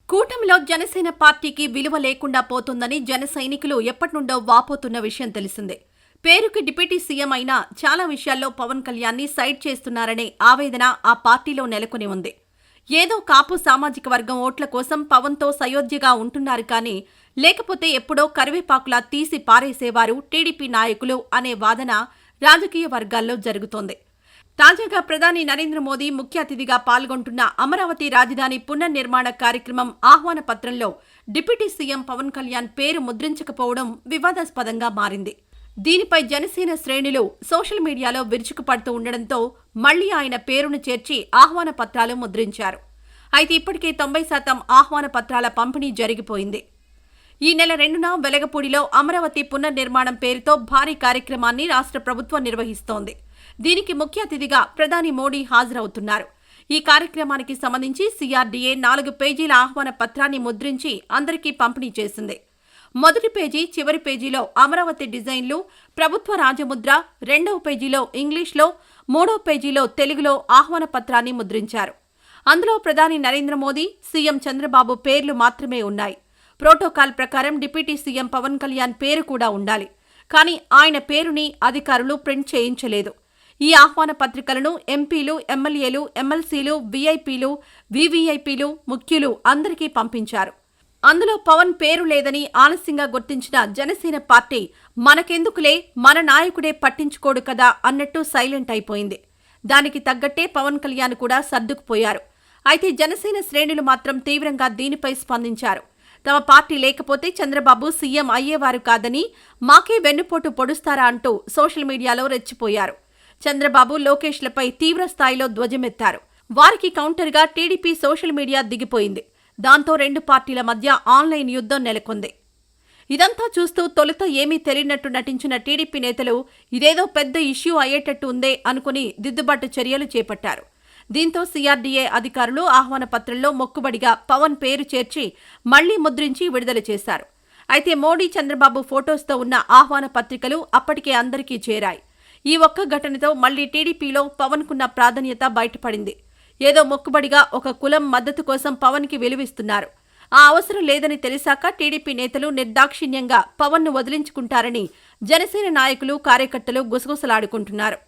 కూటమిలో జనసేన పార్టీకి విలువ లేకుండా పోతుందని జన సైనికులు ఎప్పటినుండో వాపోతున్న విషయం తెలిసిందే. పేరుకి డిప్యూటీ సీఎం అయినా చాలా విషయాల్లో పవన్ కళ్యాణ్ని సైడ్ చేస్తున్నారనే ఆవేదన ఆ పార్టీలో నెలకొని ఉంది. ఏదో కాపు సామాజిక వర్గం ఓట్ల కోసం పవన్తో సయోధ్యగా ఉంటున్నారు కానీ, లేకపోతే ఎప్పుడో కరివేపాకులా తీసి పారేసేవారు టీడీపీ నాయకులు అనే వాదన రాజకీయ వర్గాల్లో జరుగుతోంది. తాజాగా ప్రధాని నరేంద్ర మోదీ ముఖ్య అతిథిగా పాల్గొంటున్న అమరావతి రాజధాని పునర్నిర్మాణ కార్యక్రమం ఆహ్వాన పత్రంలో డిప్యూటీ సీఎం పవన్ కళ్యాణ్ పేరు ముద్రించకపోవడం వివాదాస్పదంగా మారింది. దీనిపై జనసేన శ్రేణులు సోషల్ మీడియాలో విరుచుకుపడుతూ ఉండడంతో మళ్లీ ఆయన పేరును చేర్చి ఆహ్వాన పత్రాలు ముద్రించారు. అయితే ఇప్పటికే 90% ఆహ్వాన పత్రాల పంపిణీ జరిగిపోయింది. ఈ నెల 2న వెలగపూడిలో అమరావతి పునర్నిర్మాణం పేరుతో భారీ కార్యక్రమాన్ని రాష్ట్ర ప్రభుత్వం నిర్వహిస్తోంది. దీనికి ముఖ్య అతిథిగా ప్రధాని మోడీ హాజరవుతున్నారు. ఈ కార్యక్రమానికి సంబంధించి CRDA 4 పేజీల ఆహ్వాన పత్రాన్ని ముద్రించి అందరికీ పంపిణీ చేసింది. మొదటి పేజీ, చివరి పేజీలో అమరావతి డిజైన్లు, ప్రభుత్వ రాజముద్ర, 2వ పేజీలో ఇంగ్లీష్లో, 3వ పేజీలో తెలుగులో ఆహ్వాన పత్రాన్ని ముద్రించారు. అందులో ప్రధాని నరేంద్ర మోదీ, సీఎం చంద్రబాబు పేర్లు మాత్రమే ఉన్నాయి. ప్రోటోకాల్ ప్రకారం డిప్యూటీ సీఎం పవన్ కళ్యాణ్ పేరు కూడా ఉండాలి. కానీ ఆయన పేరుని అధికారులు ప్రింట్ చేయించలేదు. ఈ ఆహ్వాన పత్రికలను ఎంపీలు, ఎమ్మెల్యేలు, ఎమ్మెల్సీలు, వీఐపీలు, వీవీఐపీలు, ముఖ్యులు అందరికీ పంపించారు. అందులో పవన్ పేరు లేదని ఆలస్యంగా గుర్తించిన జనసేన పార్టీ మనకెందుకులే, మన నాయకుడే పట్టించుకోడు కదా అన్నట్టు సైలెంట్ అయిపోయింది. దానికి తగ్గట్టే పవన్ కళ్యాణ్ కూడా సర్దుకుపోయారు. అయితే జనసేన శ్రేణులు మాత్రం తీవ్రంగా దీనిపై స్పందించారు. తమ పార్టీ లేకపోతే చంద్రబాబు సీఎం అయ్యేవారు కాదని, మాకే వెన్నుపోటు పొడుస్తారా అంటూ సోషల్ మీడియాలో రెచ్చిపోయారు. చంద్రబాబు, లోకేష్లపై తీవ్ర స్థాయిలో ధ్వజమెత్తారు. వారికి కౌంటర్గా టీడీపీ సోషల్ మీడియా దిగిపోయింది. దాంతో రెండు పార్టీల మధ్య ఆన్లైన్ యుద్ధం నెలకొంది. ఇదంతా చూస్తూ తొలుత ఏమీ తెలియనట్టు నటించిన టీడీపీ నేతలు ఇదేదో పెద్ద ఇష్యూ అయ్యేటట్టు ఉందే అనుకుని దిద్దుబాటు చర్యలు చేపట్టారు. దీంతో CRDA అధికారులు ఆహ్వాన పత్రంలో మొక్కుబడిగా పవన్ పేరు చేర్చి మళ్లీ ముద్రించి విడుదల చేశారు. అయితే మోడీ, చంద్రబాబు ఫొటోస్తో ఉన్న ఆహ్వాన పత్రికలు అప్పటికే అందరికీ చేరాయి. ఈ ఒక్క ఘటనతో మళ్లీ టీడీపీలో పవన్కున్న ప్రాధాన్యత బయటపడింది. ఏదో మొక్కుబడిగా ఒక కులం మద్దతు కోసం పవన్కి విలువిస్తున్నారు. ఆ అవసరం లేదని తెలిసాక టీడీపీ నేతలు నిర్దాక్షిణ్యంగా పవన్ను వదిలించుకుంటారని జనసేన నాయకులు, కార్యకర్తలు గుసగుసలాడుకుంటున్నారు.